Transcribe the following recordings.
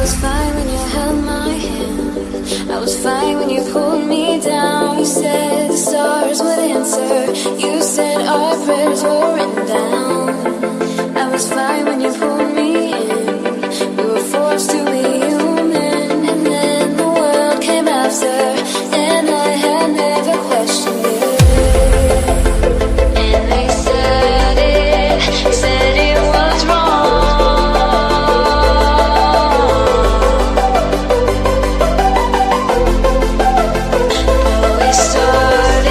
was fine when you held my hand. I was fine when you pulled me down. You said the stars would answer. You said our prayers were written down. I was fine when you pulled me in. We were forced to be human. And then the world came after, and I had never questioned it. And they said it was wrong. But we started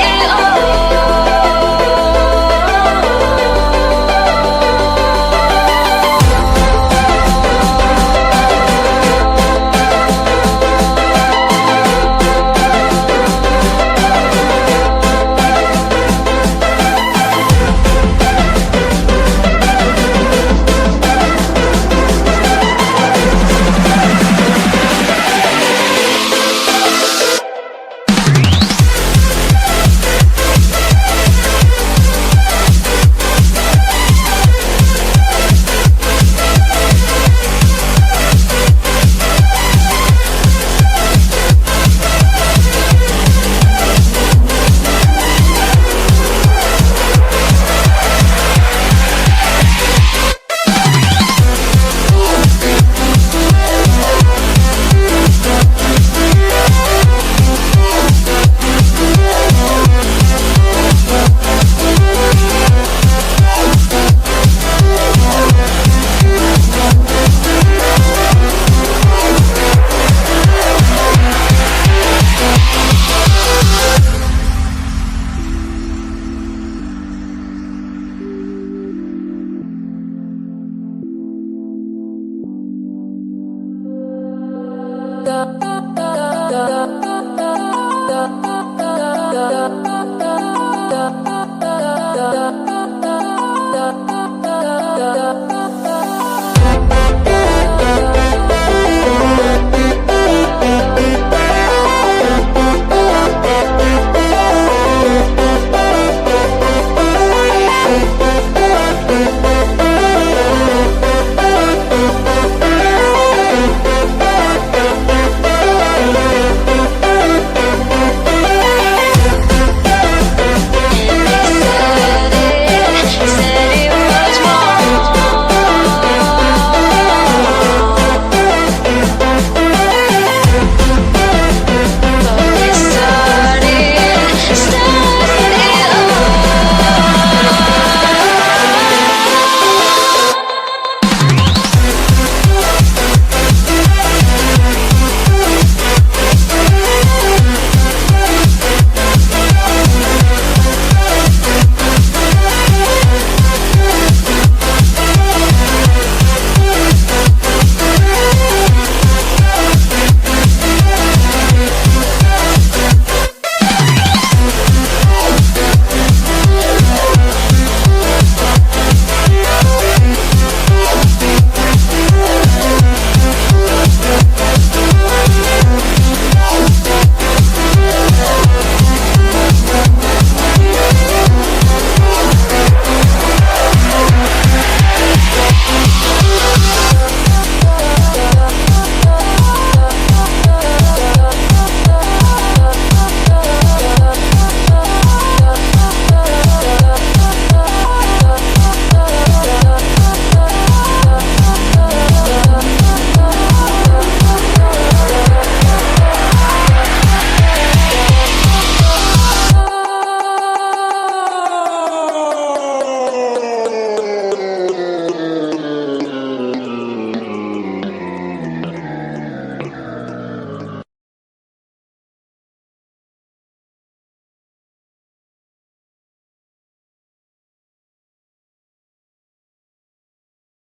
it all. Da